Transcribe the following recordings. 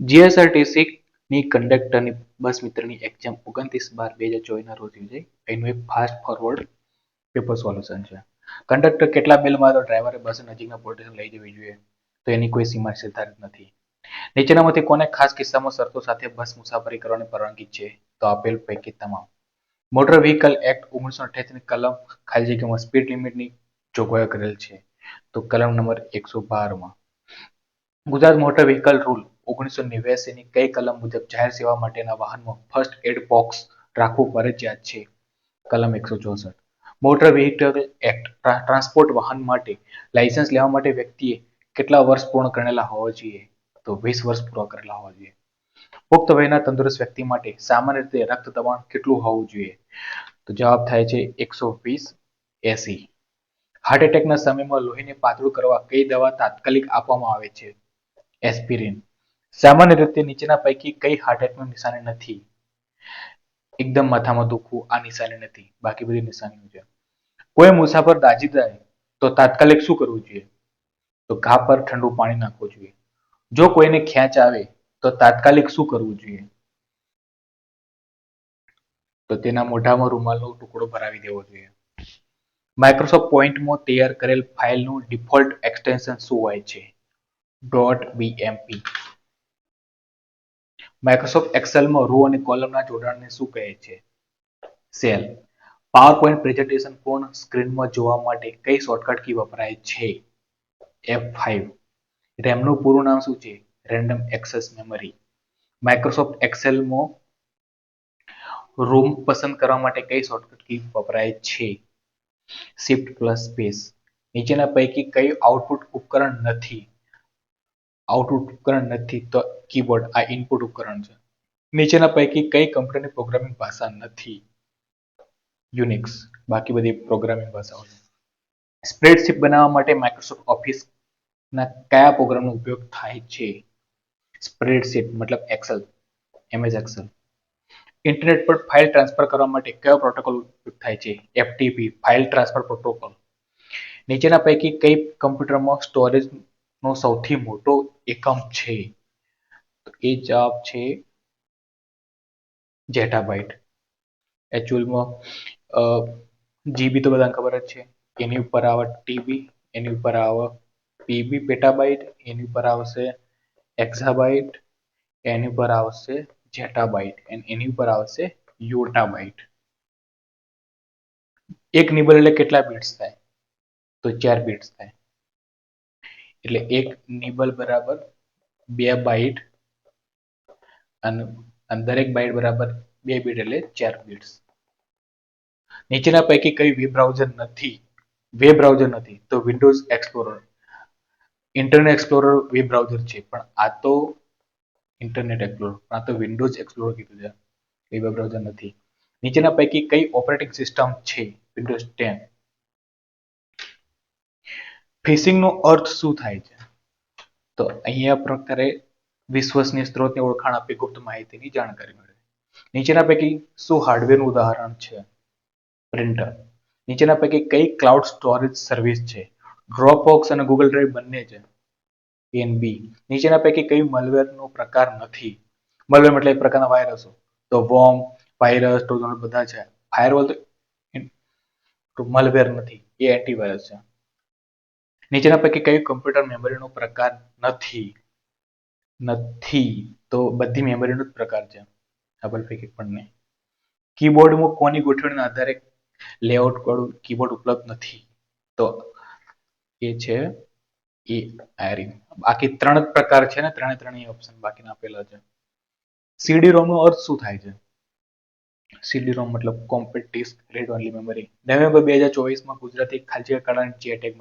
GSRTC ની કંડક્ટરની બસ મિત્રની એક્ઝામ 29/12/2024 ના રોજ યોજાઈ. એનું એક ફાસ્ટ ફોરવર્ડ પેપર સોલ્યુશન છે. કંડક્ટર કેટલા બેલ મારો ડ્રાઈવરે બસ નજીકના પોલીસ સ્ટેશન લઈ જવી જોઈએ? તો એની કોઈ સીમા નિર્ધારિત નથી. નીચેનામાંથી કોને ખાસ કિસ્સામાં શરતો સાથે બસ મુસાફરી કરવાની પરવાનગી છે? તો આપેલ પૈકી તમામ. મોટર વ્હીકલ એક્ટ 1988 ની કલમ ખાલી જગ્યામાં સ્પીડ લિમિટની જોગવાઈ કરેલ છે. તો કલમ નંબર 112 માં. ગુજરાત મોટર વ્હીકલ રૂલ 1989 ની કઈ કલમ મુજબ જાહેર સેવા માટેના વાહનમાં ફર્સ્ટ એડ બોક્સ રાખવું ફરજિયાત છે? કલમ 164. મોટર વ્હીકલ એક્ટ ટ્રાન્સપોર્ટ વાહન માટે લાયસન્સ લેવા માટે વ્યક્તિએ કેટલા વર્ષ પૂર્ણ કરેલા હોવા જોઈએ? તો 20 વર્ષ પૂરા કરેલા હોવા જોઈએ. પુખ્ત વયના તંદુરસ્ત વ્યક્તિ માટે સામાન્ય રીતે રક્ત દબાણ કેટલું હોવું જોઈએ? તો જવાબ થાય છે 120/80. હાર્ટ એટેકના સમયમાં લોહીને પાતળું કરવા કઈ દવા તાત્કાલિક આપવામાં આવે છે? એસ્પિરિન. સામાન્ય રીતે નીચેના પૈકી કઈ હાર્ટ એટેકની નિશાની નથી? એકદમ માથામાં દુખવું આ નિશાની નથી, બાકી બધી નિશાનીઓ છે. કોઈ મુસાફર દાઝી જાય તો તાત્કાલિક શું કરવું જોઈએ? તો ઘા પર ઠંડુ પાણી નાખવું જોઈએ. જો કોઈને ખેંચ આવે તો તાત્કાલિક શું કરવું જોઈએ? તો તેના મોઢામાં રૂમાલનો ટુકડો ભરાવી દેવો જોઈએ. માઇક્રોસોફ્ટ પોઈન્ટમાં તૈયાર કરેલ ફાઇલનું ડિફોલ્ટ એક્સટેન્શન શું હોય છે? .bmp. માઇક્રોસોફ્ટ એક્સેલમાં રો અને કોલમના જોડાણને શું કહે છે? સેલ. પાવરપોઈન્ટ પ્રેઝન્ટેશન પૂર્ણ સ્ક્રીનમાં જોવા માટે કઈ શોર્ટકટ કી વપરાય છે? F5. રેમનું પૂરું નામ શું છે? Random access memory. માઇક્રોસોફ્ટ એક્સેલમાં રૂમ પસંદ કરવા માટે કઈ શોર્ટકટ કી વપરાય છે? Shift+Space. નીચેના પૈકી કયું આઉટપુટ ઉપકરણ નથી? આઉટપુટ ઉપકરણ નથી તો કીબોર્ડ આ ઇનપુટ ઉપકરણ છે. નીચેના પૈકી કઈ કંપનીની પ્રોગ્રામિંગ ભાષા નથી? યુનિક્સ. બાકી બધી પ્રોગ્રામિંગ ભાષાઓ છે. સ્પ્રેડશીટ બનાવવા માટે માઇક્રોસોફ્ટ ઓફિસ ના કયા પ્રોગ્રામનો ઉપયોગ થાય છે? સ્પ્રેડશીટ મતલબ એક્સેલ, એમએસ એક્સેલ. ઇન્ટરનેટ પર ફાઇલ ટ્રાન્સફર કરવા માટે કયો પ્રોટોકોલ ઉપયોગ થાય છે? FTP, file transfer protocol. નીચેના પૈકી કઈ કમ્પ્યુટરમાં સ્ટોરેજનો સૌથી મોટો એકમ છે? તો એ જવાબ છે જેટાબાઇટ. એકચ્યુઅલમાં જીબી તો બધાને ખબર જ છે. એની ઉપર આવે ટીબી, એની ઉપર આવે પીબી પેટાબાઇટ, એની ઉપર આવશે એક્ઝાબાઇટ, એની ઉપર આવશે જેટાબાઇટ અને એની ઉપર આવશે યોટાબાઇટ. એક નિબલ એટલે કેટલા બિટ્સ થાય? તો 4 બિટ્સ થાય. એટલે એક નિબલ બરાબર 2 બાઇટ અને દરેક બાઇટ બરાબર 2 બીટ એટલે 4 બિટ્સ. નીચેના પૈકી કઈ વેબ બ્રાઉઝર નથી? વેબ બ્રાઉઝર નથી તો Windows explorer. Internet explorer web browser છે પણ આ તો ઇન્ટરનેટ એક્સપ્લોરર, આ તો વિન્ડોઝ એક્સપ્લોરર કીધું છે. એ વેબ બ્રાઉઝર નથી. નીચેના પૈકી કઈ ઓપરેટિંગ સિસ્ટમ છે? વિન્ડોઝ 10. ફિશિંગ નો અર્થ શું થાય છે? તો અહીંયા પ્રકારે વિશ્વસનીય સ્ત્રોતની ઓળખાણ આપી ગુપ્ત માહિતીની જાણકારી મળે. નીચેના પૈકી શું હાર્ડવેરનું ઉદાહરણ છે? પ્રિન્ટર. નીચેના પૈકી કઈ ક્લાઉડ સ્ટોરેજ સર્વિસ છે? ડ્રોપબોક્સ અને ગૂગલ ડ્રાઈવ બંને છે. બી. નીચેના પૈકી કઈ મલવેરનો પ્રકાર નથી? મલવેર એટલે એક પ્રકારના વાયરસો. તો વોર્મ, વાયરસ, ટ્રોજન બધા છે. ફાયરવોલ તો મલવેર નથી, એ એન્ટીવાયરસ છે. નીચેના પૈકી કયું કમ્પ્યુટર મેમરીનો પ્રકાર નથી? તો બધી મેમરીનો જ પ્રકાર છે. ડબલ પૈકી પણ નહીં. કીબોર્ડમાં કોની ગોઠવણીના આધારે લેઆઉટ વાળું કીબોર્ડ ઉપલબ્ધ નથી? તો એ છે આયરિંગ. બાકી 3 જ પ્રકાર છે ને, ત્રણેય ઓપ્શન બાકીના આપેલા છે. સીડી-રોમ નો અર્થ શું થાય છે? સીડી-રોમ મતલબ compact disc read only memory. November 2024માં ગુજરાતી ખાલચી કળાની જે એટેક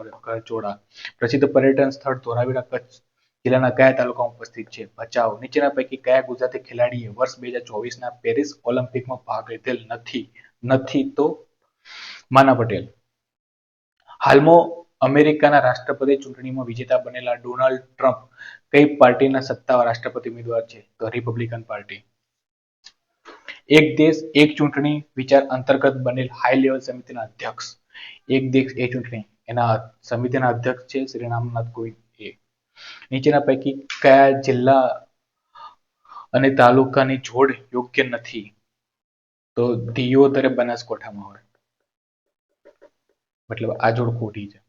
ચોડા. પ્રસિદ્ધ પર્યટન સ્થળ ધોળાવીરા કચ્છ જિલ્લાના કયા તાલુકામાં ઉપસ્થિત છે? ભચાઉ. નીચેના પૈકી કયા ગુજરાતી ખેલાડીએ વર્ષ 2024ના પેરિસ ઓલિમ્પિકમાં ભાગ લીધેલ નથી તો માના પટેલ. હાલમાં અમેરિકાના રાષ્ટ્રપતિ ચૂંટણીમાં વિજેતા બનેલા ડોનાલ્ડ ટ્રમ્પ કઈ પાર્ટીના સત્તાવાર રાષ્ટ્રપતિ ઉમેદવાર છે? તો રિપબ્લિકન પાર્ટી. એક દેશ એક ચૂંટણી વિચાર અંતર્ગત બનેલ હાઈ લેવલ સમિતિના અધ્યક્ષ. એક દેશ એક ચૂંટણી એના સમિતિના અધ્યક્ષ છે શ્રી રામનાથ કોવિંદ. નીચેના પૈકી કયા જિલ્લા અને તાલુકાની જોડ યોગ્ય નથી તો દિયોદર બનાસકાંઠામાં હોય, મતલબ આ જોડ ખોટી છે.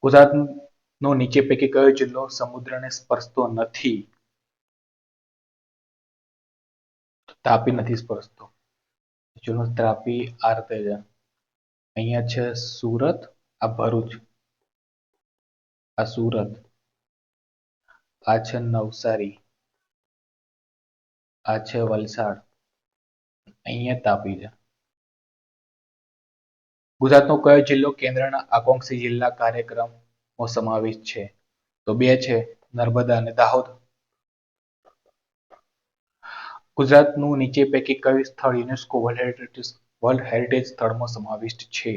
ગુજરાતનો નીચે પૈકી કયો જિલ્લો સમુદ્રને સ્પર્શતો નથી? તાપી નથી સ્પર્શતો. ચલો તાપી આ રીતે છે. અહીંયા છે સુરત, આ ભરૂચ, આ સુરત, આ છે નવસારી, આ છે વલસાડ, અહીંયા તાપી છે. ગુજરાતનો કયો જિલ્લો કેન્દ્રના આકાંક્ષી જિલ્લા કાર્યક્રમમાં સમાવેશ છે? તો બે છે, નર્મદા અને દાહોદ. ગુજરાતનું નીચે પૈકી કયું સ્થળ યુનેસ્કો વર્લ્ડ હેરિટેજ સ્થળમાં સમાવિષ્ટ છે?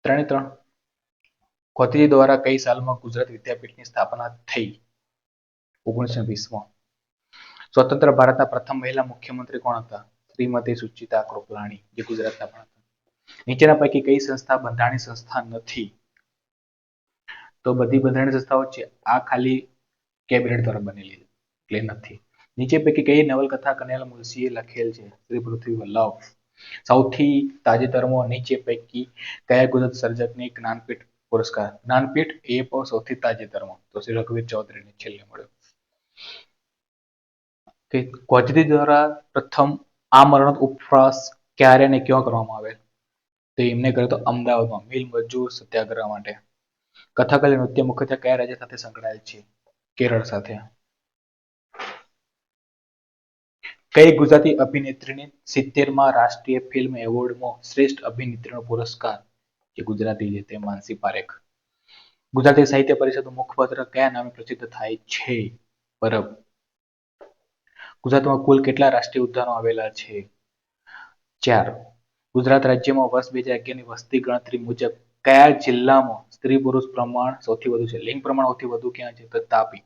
ત્રણે ત્રણ. કોતરી દ્વારા કઈ સાલમાં ગુજરાત વિદ્યાપીઠની સ્થાપના થઈ? 1920માં. સ્વતંત્ર ભારતના પ્રથમ મહિલા મુખ્યમંત્રી કોણ હતા? શ્રીમતી સુચિતા કૃપલાણી, જે ગુજરાતના પણ હતા. નીચેના પૈકી કઈ સંસ્થા બંધારણીય સંસ્થા નથી? તો બધી બંધારણીય સંસ્થાઓ છે, આ ખાલી કેબિનેટ દ્વારા બનેલી છે એટલે નથી. નીચે પૈકી કઈ નવલકથા કનૈયાલાલ મુનશીએ લખેલ છે? શ્રી પૃથ્વી વલ્લભ. સૌથી તાજેતરમાં નીચે પૈકી કયા ગુજરાત સર્જકને જ્ઞાનપીઠ પુરસ્કાર? જ્ઞાનપીઠ એ પણ સૌથી તાજેતરમાં તો શ્રી રઘુવીર ચૌધરીને છેલ્લે મળ્યો. કોચરી દ્વારા પ્રથમ આમરણ ઉપવાસ ક્યારે અને ક્યાં કરવામાં આવેલ? તો એમને કર્યો તો અમદાવાદમાં મિલ મજૂર સત્યાગ્રહ માટે. કથકલી નૃત્ય મુખ્યત્વે કયા રાજ્ય સાથે સંકળાયેલ છે? કેરળ સાથે. કઈ ગુજરાતી અભિનેત્રીને 70મા રાષ્ટ્રીય ફિલ્મ એવોર્ડમાં શ્રેષ્ઠ અભિનેત્રીનો પુરસ્કાર? જે ગુજરાતી છે તે માનસી પારેખ. ગુજરાતી સાહિત્ય પરિષદનું મુખપત્ર કયા નામે પ્રસિદ્ધ થાય છે? પરબ. ગુજરાતમાં કુલ કેટલા રાષ્ટ્રીય ઉદ્યાનો આવેલા છે? 4. ગુજરાત રાજ્યમાં વર્ષ 2011ની વસ્તી ગણતરી મુજબ કયા જિલ્લામાં સ્ત્રી પુરુષ પ્રમાણ સૌથી વધુ છે? લિંગ પ્રમાણ સૌથી વધુ ક્યાં છે? તો તાપી.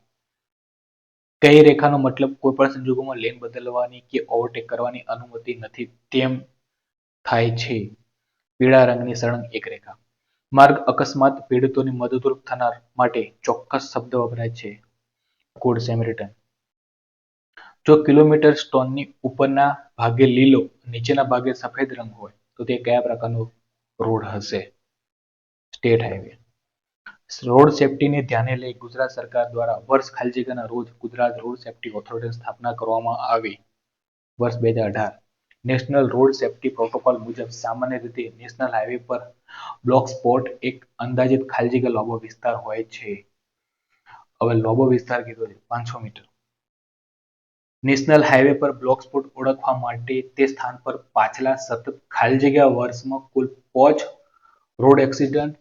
કઈ રેખાનો મતલબ કોઈ પણ સંજોગોમાં લેન બદલવાની કે ઓવરટેક કરવાની અનુમતિ નથી તેમ થાય છે? પીળા રંગની સળંગ એક રેખા. માર્ગ અકસ્માત પીડિતોની મદદરૂપ થનાર માટે ચોક્કસ શબ્દ વપરાય છે? ગુડ સેમરિટન. જો કિલોમીટર સ્ટોનની ઉપરના ભાગે લીલો નીચેના ભાગે સફેદ રંગ હોય તો તે કયા પ્રકારનો રોડ હશે? State highway. રોડ સેફટીને ધ્યાને લઈ ગુજરાત સરકાર દ્વારા વર્ષ ખાલી જગ્યાના રોજ ગુજરાત રોડ સેફટી ઓથોરિટીની સ્થાપના કરવામાં આવી. વર્ષ 2018. નેશનલ રોડ સેફટી પ્રોટોકોલ મુજબ સામાન્ય રીતે નેશનલ હાઈવે પર બ્લોક સ્પોટ એક અંદાજિત ખાલી જગ્યા લોબો વિસ્તાર હોય છે. હવે લોબો વિસ્તાર કીધો છે 500 મીટર. નેશનલ હાઈવે પર બ્લોક સ્પોટ ઓળખવા માટે તે સ્થાન પર પાછલા સતત ખાલી જગ્યા વર્ષમાં કુલ 5 રોડ એક્સિડન્ટ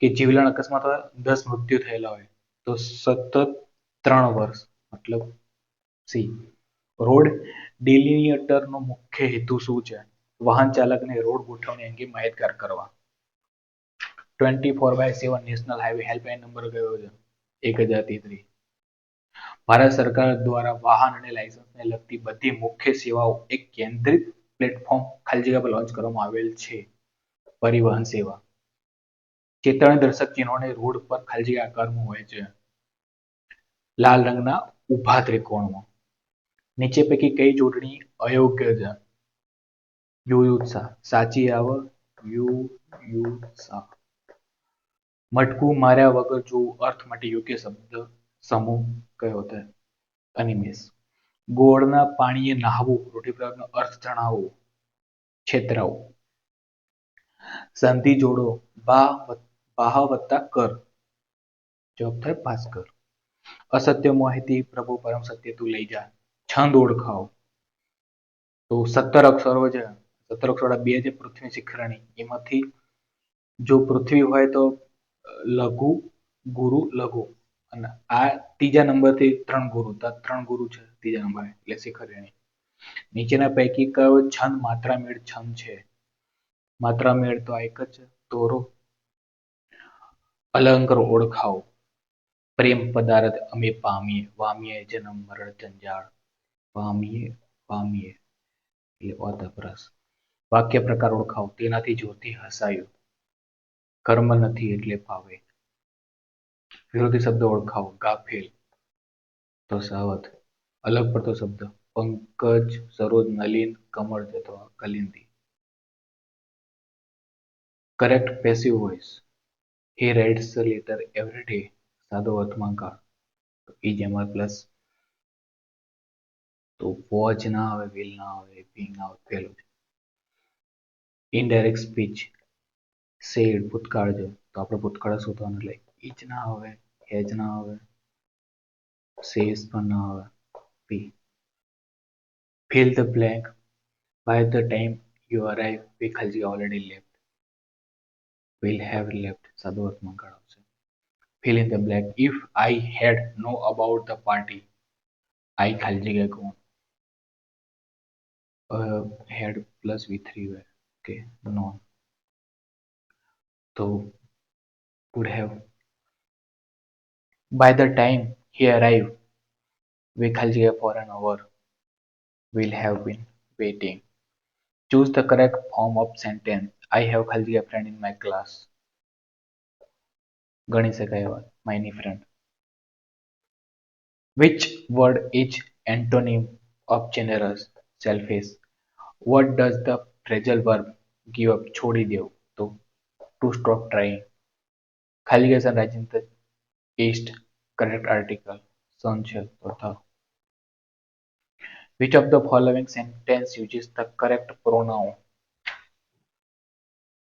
કે જીવલેણ અકસ્માત 10 મૃત્યુ થયેલા હોય તો સતત 3 વર્ષ મતલબ સી. રોડ ડિલિનિયટરનો મુખ્ય હેતુ શું છે? વાહન ચાલકને રોડ ગોઠવણી અંગે માહિતગાર કરવા. 24/7 નેશનલ હાઈવે હેલ્પલાઇન નંબર કયો છે? 1033. ભારત સરકાર દ્વારા વાહન અને લાયસન્સને લગતી બધી મુખ્ય સેવાઓ એક કેન્દ્રિત પ્લેટફોર્મ ખાલી જગ્યા પર લોન્ચ કરવામાં આવેલ છે. પરિવહન સેવા. ચેતવણી દર્શક ચિહ્નોને રોડ પર ખાલી જગ્યા આકારમાં હોય છે. લાલ રંગના ઊભા ત્રિકોણમાં. નીચે પૈકી કઈ જોડણી અયોગ્ય છે? યુયુત્સા. સાચી આવે યુયુત્સા. મટકું માર્યા વગર જોવું અર્થ માટે યોગ્ય શબ્દ સમૂહ કયો હતો? અનિમેષ. ગોળના પાણીએ નહાવું રૂઢિપ્રયોગનો અર્થ જણાવો. છેતરાવું. સંધિ જોડો બાહ વત્તા કર. જવાબ થાય ભાસ્કર. અસત્ય માહિતી પ્રભુ પરમ સત્ય તું લઈ જા. છંદ ઓળખાવો. તો 17 અક્ષરો છે. 17 અક્ષરો 2 છે પૃથ્વી શિખરણી. એમાંથી જો પૃથ્વી હોય તો લઘુ ગુરુ લઘુ અને આ ત્રીજા નંબરથી 3 ગુરુ તો 3 ગુરુ છે ત્રીજા નંબરે એટલે શિખરણી. નીચેના પૈકી કયો છંદ માત્રા મેળ છંદ છે? માત્રા મેળ તો આ એક જ છે તોરો. અલંકાર ઓળખાવો. પ્રેમ પદાર્થ અમે પામીએ વામીએ જન્મ મરણ જંજાળ. પામીએ એટલે અતપ્રસ. વાક્ય પ્રકાર ઓળખાવો. તેનાથી જોરથી હસાયું. કર્મ નથી એટલે ફાવે. વિરોધી શબ્દ ઓળખાવો. ગાફેલ તો સાવધ. અલગ પડતો શબ્દ પંકજ, સરોજ, નલિન, કમળ અથવા કલિંદી. Correct passive voice he writes the letter every day. સાદો વર્તમાન કાળ ઈજ એમઆર પ્લસ. તો વોચ ના આવે, વિલ ના આવે, બિંગ ના આવે, પેલું છે. ઇનડાયરેક્ટ સ્પીચ સેડ ભૂતકાળ છે તો આપણે ભૂતકાળ શોધવાનું એટલે ઈચ ના આવે, હેજ ના આવે, સેઝ પણ ના આવે. પી fill the blank. By the time you arrive, we ખાલી already left. Will have left. સાદો અર્થમાં કાળ આવશે. Fill in the blank. If I had know about the party, I ખાલી જગ્યા કોણ had plus V3 હોય. Okay, no. તો would have. By the time he arrived, we ખાલી જગ્યા for an hour. Will have been waiting. Choose the correct form of sentence. I have ખાલી જગ્યા friend in my class. ગણી શકાય એવા my friend. Which word is antonym of generous? Selfish. What does the phrasal verb give up? છોડી દેવું. તો to stop trying. ખાલી જગ્યા sunrise in the east. Correct article. sun છે તો the. Which of the following sentence uses the correct pronoun?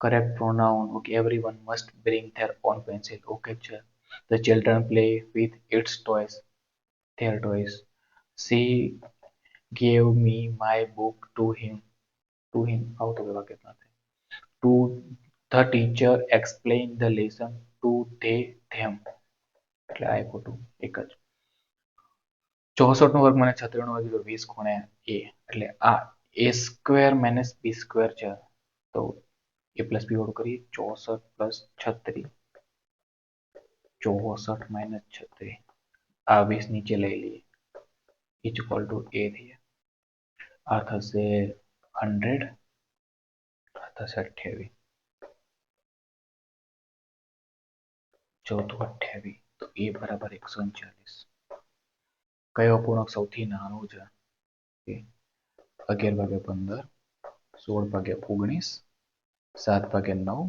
Correct pronoun. Okay, everyone must bring their own pencil. Okay, the children play with its toys. Their toys. She gave me my book to him. To him. Out of the bucket. To the teacher explain the lesson to they them. એટલે આપ્યું હતું એક જ 64 નો વર્ગ મને 36 નો વર્ગ 20 ખૂણે a એટલે આ a square minus b square છે તો a પ્લસ b વાળું કરીએ 64 પ્લસ 36 64 માઇનસ 36 આ 20 નીચે લઈ લઈએ ઇઝ ઇક્વલ ટુ a થઈએ આ થશે 100 આ થશે 28 ચોથું 28 તો a બરાબર 139 કયો અપૂર્ણાંક સૌથી નાનો છે 11 ભાગ્યા 15 16 ભાગ્યા 19 7 ભાગ્યા 9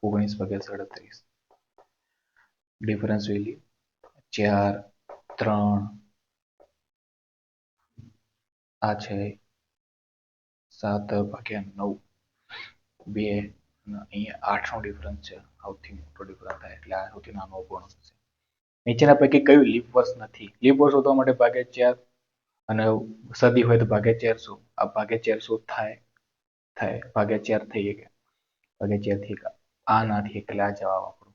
19 ભાગ્યા 37 ડિફરન્સ વેલ્યુ 4 3 આ છે 7 ભાગ્યા 9 2 અને અહીંયા 8 નો ડિફરન્સ છે સૌથી મોટો ડિફરન્સ થાય એટલે આ સૌથી નાનો અપૂર્ણાંક છે નીચેના પૈકી કયું લીપ વર્ષ નથી લીપ વર્ષ શોધવા માટે ભાગ્યા 4 અને સદી હોય તો ભાગ્યા 400 આ ભાગ્યા 400 થાય ભાગ્યા 4 થઈ ગયા ભાગ્યા 4 થઈ ગયા આ નથી એટલે આ જવાબ આપણો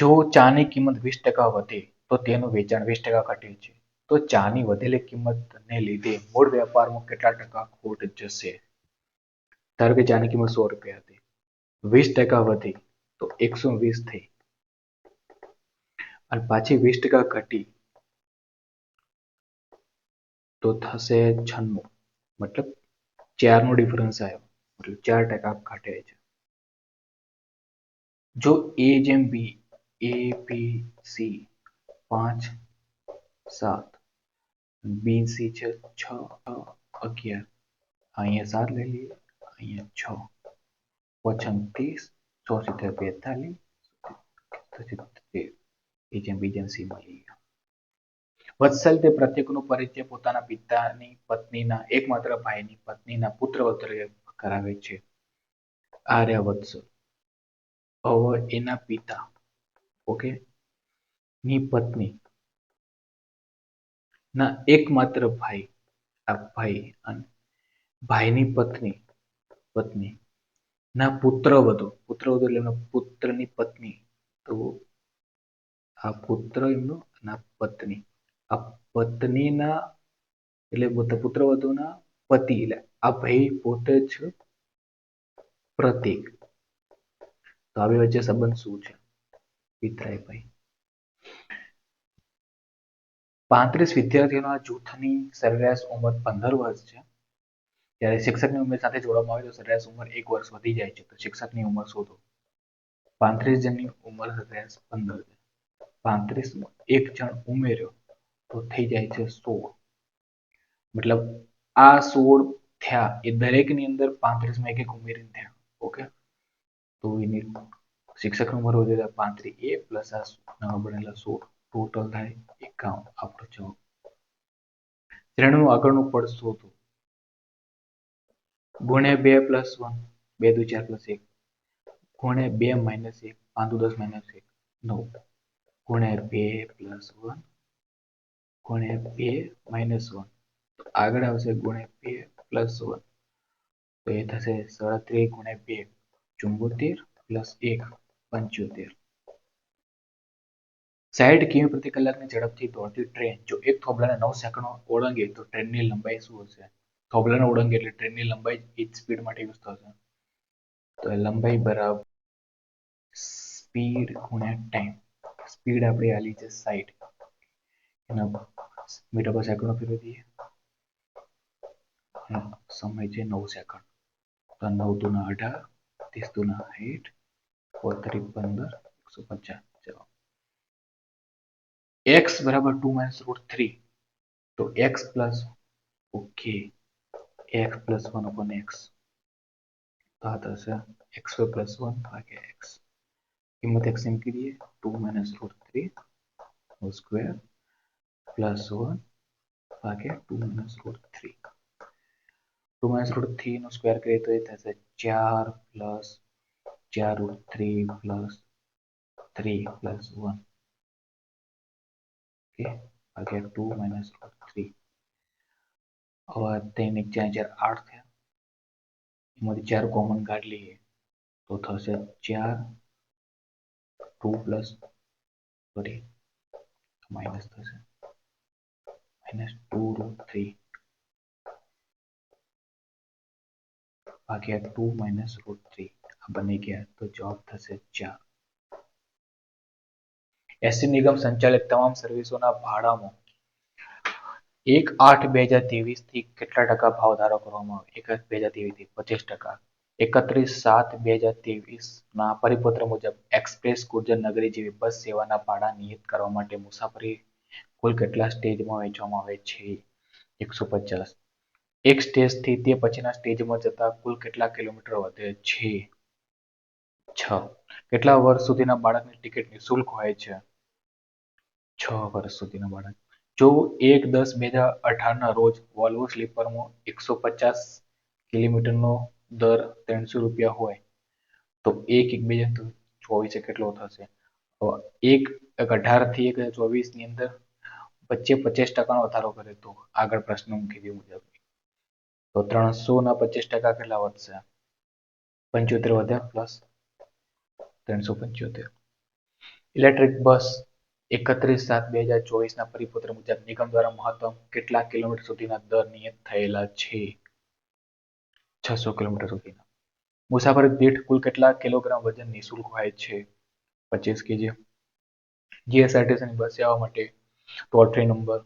જો ચાની કિંમત 20% વધે તો તેનું વેચાણ 20% ઘટે છે તો ચાની વધેલી કિંમતને લીધે મૂળ વેપારમાં કેટલા ટકા ખોટ જશે ધારો કે ચાની કિંમત 100 રૂપિયા હતી 20% વધી તો 120 થઈ અને પાછી 20% ઘટી તો થશે 96 મતલબ 4 નો ડિફરન્સ આવ્યો મતલબ 4% ઘટે છે જો a જેમ b a b c 5 7 b c છે 6 11 અહીંયા 7 લઈ લઈએ અહીંયા 6 35 46 42 એ જેમ બી જેમ સી મળી ગયા વત્સલ તે પ્રત્યેકનો પરિચય પોતાના પિતાની પત્નીના એકમાત્ર ભાઈની પત્નીના પુત્ર તરીકે કરાવે છે આર્ય વત્સલ હવે એના પિતા ઓકે ની પત્ની ના એકમાત્ર ભાઈ આ ભાઈ અને ભાઈની પત્ની ના પુત્રવધુ એટલે એમના પુત્રની પત્ની તો આ પુત્ર એમનો ના પત્ની આ પત્નીના એટલે પુત્રવધુના પતિ એટલે આ ભાઈ પોતે જ પ્રતીક તો આવી વચ્ચે સંબંધ શું છે પિતરાઈ ભાઈ 35 વિદ્યાર્થીઓના જૂથની સરેરાશ ઉંમર 15 વર્ષ છે જ્યારે શિક્ષકની ઉંમર સાથે જોડવામાં આવે તો સરેરાશ ઉંમર 1 વર્ષ વધી જાય છે તો શિક્ષકની ઉંમર શોધો 35 જણની ઉંમર સરેરાશ 15 છે 35 એક જણ ઉમેર્યો તો થઈ જાય છે 16. મતલબ આ 16 થયા એ દરેકની અંદર 35 માં એક એક ઉમેરીને થયા. ઓકે, તો એની શિક્ષકનો નંબર વધ્યો 35 એ પ્લસ આ નવા બનેલા 16 ટોટલ થાય 51. આપણો જવાબ. શ્રેણીનું આગળનું પદ શોધો. ગુણ્યા 2 પ્લસ 1 2 દુ 4 પ્લસ 1 ગુણ્યા 2 માઇનસ 1 5 દુ 10 માઇનસ 1 9 ગુણ્યા 2 પ્લસ 1 ગુણ્યા 2 માઇનસ 1 આગળ આવશે ગુણ્યા 2 પ્લસ 1 તો એ થશે 37 ગુણ્યા 2 74 પ્લસ 1 75. 60 કિમી પ્રતિ કલાકની ઝડપથી દોડતી ટ્રેન જો એક થોભલાને 9 સેકન્ડમાં ઓળંગે તો ટ્રેનની લંબાઈ શું હશે? થોભલાને ઓળંગે એટલે ટ્રેનની લંબાઈ એ જ સ્પીડ માટે યુઝ થશે. તો લંબાઈ બરાબર સ્પીડ ગુણ્યા ટાઈમ. સ્પીડ આપણે આલી છે 60 એના મીટર પર સેકન્ડ ફેરવી દઈએ. સમય છે 9 સેકન્ડ. તો 9 દુ 18 30 દુ 60 4 15 150. જવાબ. x બરાબર 2 minus root 3 તો x plus okay x plus 1 upon x તો આ થશે x પ્લસ 1 ભાગ્યા x. કિંમત x મૂકી દઈએ 2 minus root 3 નો સ્ક્વેર પ્લસ 1 ભાગ્યા 2 minus root 3. 2 minus root 3 નો સ્ક્વેર કરીએ તો એ થશે 4 પ્લસ 4 root 3 પ્લસ 3 પ્લસ 1 ભાગ્યા 2 minus root 3. હવે 3 1 4 8 થયા એમાંથી 4 કોમન કાઢી લઈએ તો થશે 4 2 પ્લસ સોરી માઇનસ થશે માઇનસ 2 root 3 ભાગ્યા 2 minus root 3 આ બની ગયા તો જવાબ થશે 4. એસટી નિગમ સંચાલિત તમામ સર્વિસોના ભાડામાં 1/8/2023 થી કેટલા ટકા ભાવ વધારો કરવામાં આવ્યો? 1/8/2023 થી 25%. 31/7/2023 ના પરિપત્ર મુજબ એક્સપ્રેસ ગુર્જર નગરી જેવી બસ સેવાના ભાડા નિયત કરવા માટે મુસાફરી કુલ કેટલા સ્ટેજમાં વહેંચવામાં આવે છે? 150. એક સ્ટેજથી તે પછીના સ્ટેજમાં જતા કુલ કેટલા કિલોમીટર વધે છે? 6. કેટલા વર્ષ સુધીના બાળકની ટિકિટ નિઃશુલ્ક હોય છે? 6 વર્ષ સુધીના બાળક. જો 1/10/2018 ના રોજ વોલ્વો સ્લીપરમાં 150 કિલોમીટરનો દર 300 રૂપિયા હોય તો 1/1/2024 કેટલો થશે? 1/18 થી 1/24 ની અંદર વચ્ચે 50% વધારો કરે તો આગળ પ્રશ્ન મૂકી દે મુજબ તો 300 ના 50% કેટલા વધશે? 75 વધ્યા પ્લસ 375. ઇલેક્ટ્રિક બસ 31/7/2024 ના પરિપત્ર મુજબ નિગમ દ્વારા મહત્તમ કેટલા કિલોમીટર સુધીના દર નિયત થયેલા છે? 600 કિલોમીટર સુધીના. મુસાફરી દીઠ કુલ કેટલા કિલોગ્રામ વજન નિઃશુલ્ક હોય છે? 25 kg. જીએસઆરટીસી બસ સેવા માટે ટોલ ફ્રી નંબર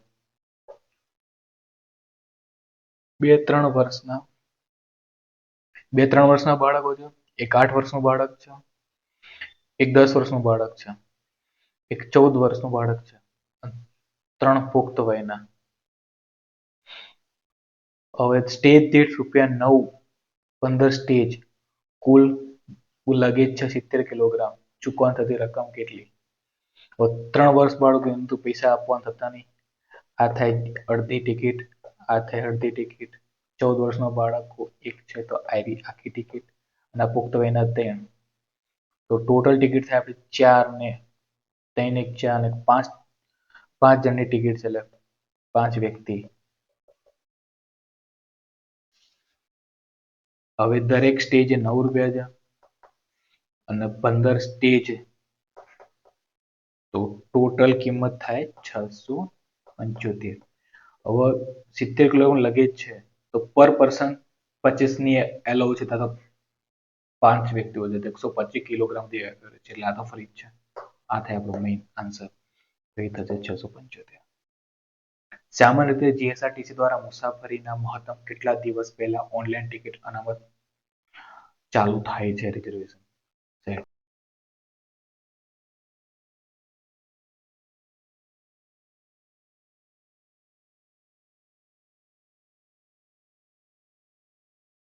2-3 વર્ષના બાળકો છે, એક 8 વર્ષનું બાળક છે, એક 10 વર્ષનું બાળક છે, એક 14 વર્ષનું બાળક છે, 3 પુખ્ત વયના. હવે સ્ટેજ દીઠ ₹9 15 સ્ટેજ કુલ લગેજ છે 70 કિલોગ્રામ. ચૂકવવાની થતી રકમ કેટલી? 3 વર્ષ બાળકો એમ તો પૈસા આપવાના થતા નહીં. આ થાય અડધી ટિકિટ, આ થાય અડધી ટિકિટ. 14 વર્ષના બાળકો એક છે તો આખી ટિકિટ અને પુખ્ત વયના 3 તો ટોટલ ટિકિટ થાય આપણી 4 ને 3 1 4 ને 5 જણની ટિકિટ છે એટલે 5 વ્યક્તિ. હવે દરેક સ્ટેજે ₹9 છે અને 15 સ્ટેજ તો ટોટલ કિંમત થાય 675. હવે 70 કિલોગ્રામ લગેજ છે તો પર પર્સન 25 ની એલાઉ છે તો 5 વ્યક્તિઓ છે 125 કિલોગ્રામ છે એટલે આ તો ફ્રી જ છે. આ થાય આપણો મેઇન આન્સર. તો એ થશે 675. સામાન્ય રીતે જીએસઆરટીસી દ્વારા મુસાફરીના મહત્તમ કેટલા દિવસ પહેલા ઓનલાઈન ટિકિટ અનામત ચાલુ થાય છે રિઝર્વેશન?